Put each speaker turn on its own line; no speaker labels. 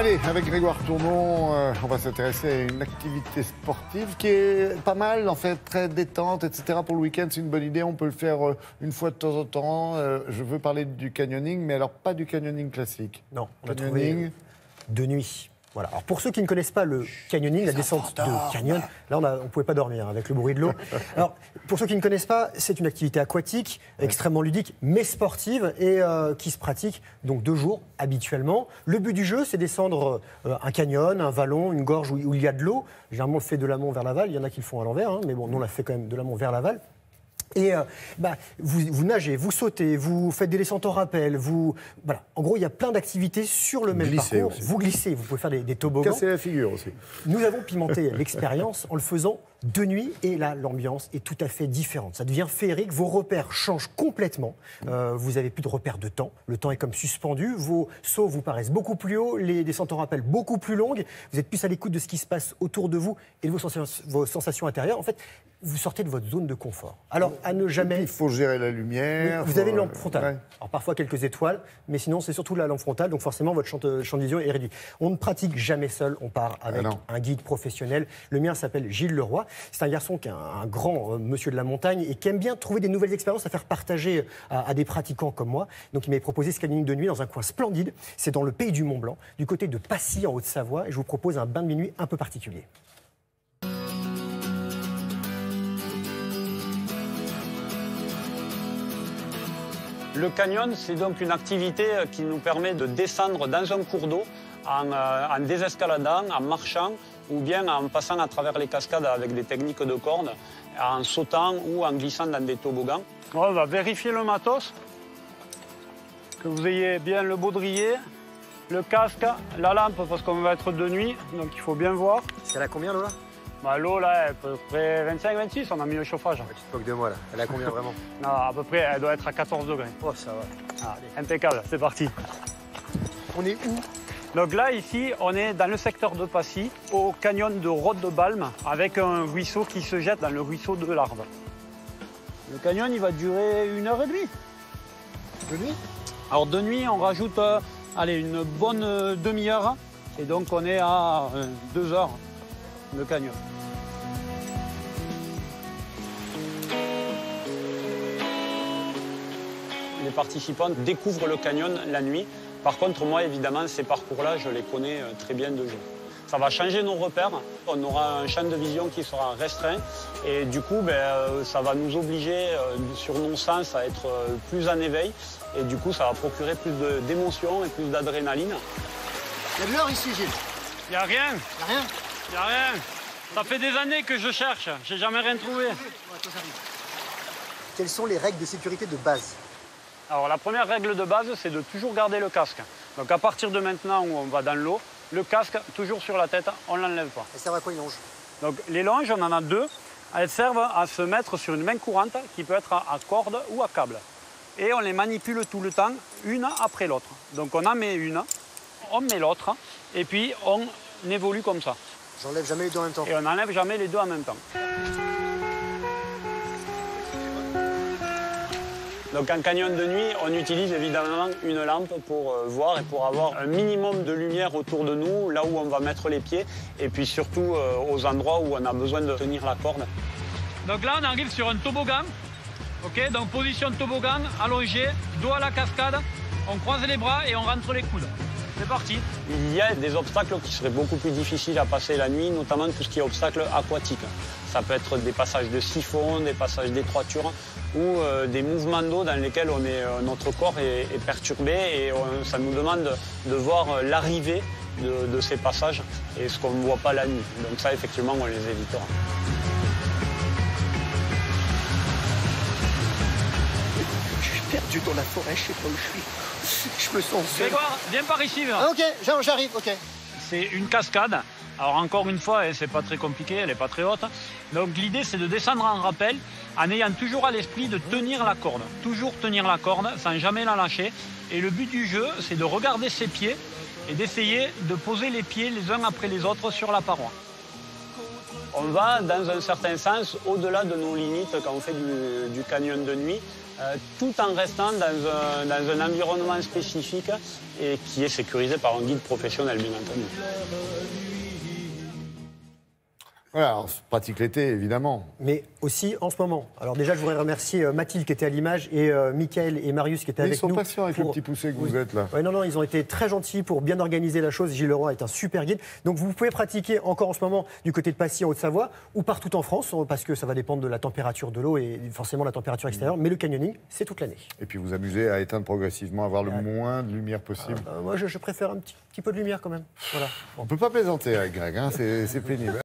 Allez, avec Grégoire Tournon, on va s'intéresser à une activité sportive qui est pas mal, en fait, très détente, etc. Pour le week-end, c'est une bonne idée. On peut le faire une fois de temps en temps. Je veux parler du canyoning, mais alors pas du canyoning classique.
Non, on a trouvé de nuit. Voilà. Alors pour ceux qui ne connaissent pas le canyoning, la descente de canyon, là on ne pouvait pas dormir avec le bruit de l'eau. Alors pour ceux qui ne connaissent pas, c'est une activité aquatique, extrêmement ludique, mais sportive et qui se pratique donc 2 jours habituellement. Le but du jeu, c'est descendre un canyon, un vallon, une gorge où il y a de l'eau. Généralement on le fait de l'amont vers l'aval, il y en a qui le font à l'envers, hein, mais bon, nous on l'a fait quand même de l'amont vers l'aval. Et vous nagez, vous sautez, vous faites des descentes en rappel, voilà. En gros, il y a plein d'activités sur le même parcours.
Aussi.
Vous glissez, vous pouvez faire des toboggans.
Casser la figure aussi.
Nous avons pimenté l'expérience en le faisant de nuit et là, l'ambiance est tout à fait différente. Ça devient féerique, vos repères changent complètement. Vous n'avez plus de repères de temps. Le temps est comme suspendu. Vos sauts vous paraissent beaucoup plus hauts, les descentes en rappel beaucoup plus longues. Vous êtes plus à l'écoute de ce qui se passe autour de vous et de vos sensations intérieures. En fait, vous sortez de votre zone de confort. Alors, à ne jamais...
Il faut gérer la lumière.
Oui, vous avez une lampe frontale.
Ouais.
Alors, parfois quelques étoiles, mais sinon, c'est surtout la lampe frontale. Donc, forcément, votre champ de vision est réduit. On ne pratique jamais seul. On part avec un guide professionnel. Le mien s'appelle Gilles Leroy. C'est un garçon qui est un grand monsieur de la montagne et qui aime bien trouver des nouvelles expériences à faire partager à des pratiquants comme moi. Donc, il m'avait proposé ce canyoning de nuit dans un coin splendide. C'est dans le pays du Mont-Blanc, du côté de Passy, en Haute-Savoie. Et je vous propose un bain de minuit un peu particulier.
Le canyon, c'est donc une activité qui nous permet de descendre dans un cours d'eau en désescaladant, en marchant ou bien en passant à travers les cascades avec des techniques de corde, en sautant ou en glissant dans des toboggans. On va vérifier le matos, que vous ayez bien le baudrier, le casque, la lampe parce qu'on va être de nuit, donc il faut bien voir.
Elle a combien, l'eau, là ?
L'eau, là, à peu près 25-26, on a mis le chauffage.
Tu te moques de moi, là. Elle a combien, vraiment ?
Non, à peu près, elle doit être à 14 degrés.
Oh, ça va.
Ah, impeccable, c'est parti.
On est où ?
Donc là, ici, on est dans le secteur de Passy, au canyon de Rotte de Balme, avec un ruisseau qui se jette dans le ruisseau de l'Arve. Le canyon, il va durer 1h30.
De nuit ?
Alors de nuit, on rajoute une bonne demi-heure, et donc on est à 2 heures, le canyon. Les participants découvrent le canyon la nuit. Par contre, moi, évidemment, ces parcours-là, je les connais très bien de jour. Ça va changer nos repères. On aura un champ de vision qui sera restreint. Et du coup, ça va nous obliger, sur nos sens, à être plus en éveil. Et du coup, ça va procurer plus d'émotions et plus d'adrénaline.
Il y a de l'or ici, Gilles.
Il n'y a rien.
Il n'y a rien ?
Il n'y a rien. Ça fait des années que je cherche. J'ai jamais rien trouvé.
Quelles sont les règles de sécurité de base ?
Alors la première règle de base, c'est de toujours garder le casque. Donc à partir de maintenant où on va dans l'eau, le casque toujours sur la tête, on ne l'enlève pas.
Elles servent à quoi, les longes ?
Donc les longes, on en a 2. Elles servent à se mettre sur une main courante qui peut être à corde ou à câble. Et on les manipule tout le temps, une après l'autre. Donc on en met une, on met l'autre, et puis on évolue comme ça.
J'enlève jamais les deux en même temps.
Et on n'enlève jamais les deux en même temps. Donc en canyon de nuit, on utilise évidemment une lampe pour voir et pour avoir un minimum de lumière autour de nous, là où on va mettre les pieds, et puis surtout aux endroits où on a besoin de tenir la corde. Donc là, on arrive sur un toboggan. Okay, donc position de toboggan, allongé, dos à la cascade, on croise les bras et on rentre les coudes. C'est parti. Il y a des obstacles qui seraient beaucoup plus difficiles à passer la nuit, notamment tout ce qui est obstacle aquatique. Ça peut être des passages de siphon, des passages d'étroiture ou des mouvements d'eau dans lesquels notre corps est perturbé et ça nous demande de voir l'arrivée de ces passages et ce qu'on ne voit pas la nuit. Donc ça, effectivement, on les évitera.
Je suis perdu dans la forêt, je sais pas où je suis. Je me sens seul.
Grégoire, viens par ici.
Ah, ok, j'arrive, ok.
C'est une cascade. Alors encore une fois, c'est pas très compliqué, elle n'est pas très haute. Donc l'idée, c'est de descendre en rappel en ayant toujours à l'esprit de tenir la corde. Toujours tenir la corde sans jamais la lâcher. Et le but du jeu, c'est de regarder ses pieds et d'essayer de poser les pieds les uns après les autres sur la paroi. On va, dans un certain sens, au-delà de nos limites quand on fait du canyon de nuit. tout en restant dans un environnement spécifique et qui est sécurisé par un guide professionnel, bien entendu.
Voilà, alors, on pratique l'été, évidemment.
Mais aussi en ce moment. Alors déjà, je voudrais remercier Mathilde qui était à l'image et Mickaël et Marius qui étaient avec nous.
Ils sont patients avec le petit poussé que vous êtes là.
Ouais, non, ils ont été très gentils pour bien organiser la chose. Gilles Leroy est un super guide. Donc vous pouvez pratiquer encore en ce moment du côté de Passy en Haute-Savoie ou partout en France parce que ça va dépendre de la température de l'eau et forcément la température extérieure. Mais le canyoning, c'est toute l'année.
Et puis vous amusez à éteindre progressivement, avoir le moins de lumière possible.
Moi, je préfère un petit peu de lumière quand même. Voilà.
On ne peut pas plaisanter avec Greg, hein, c'est pénible.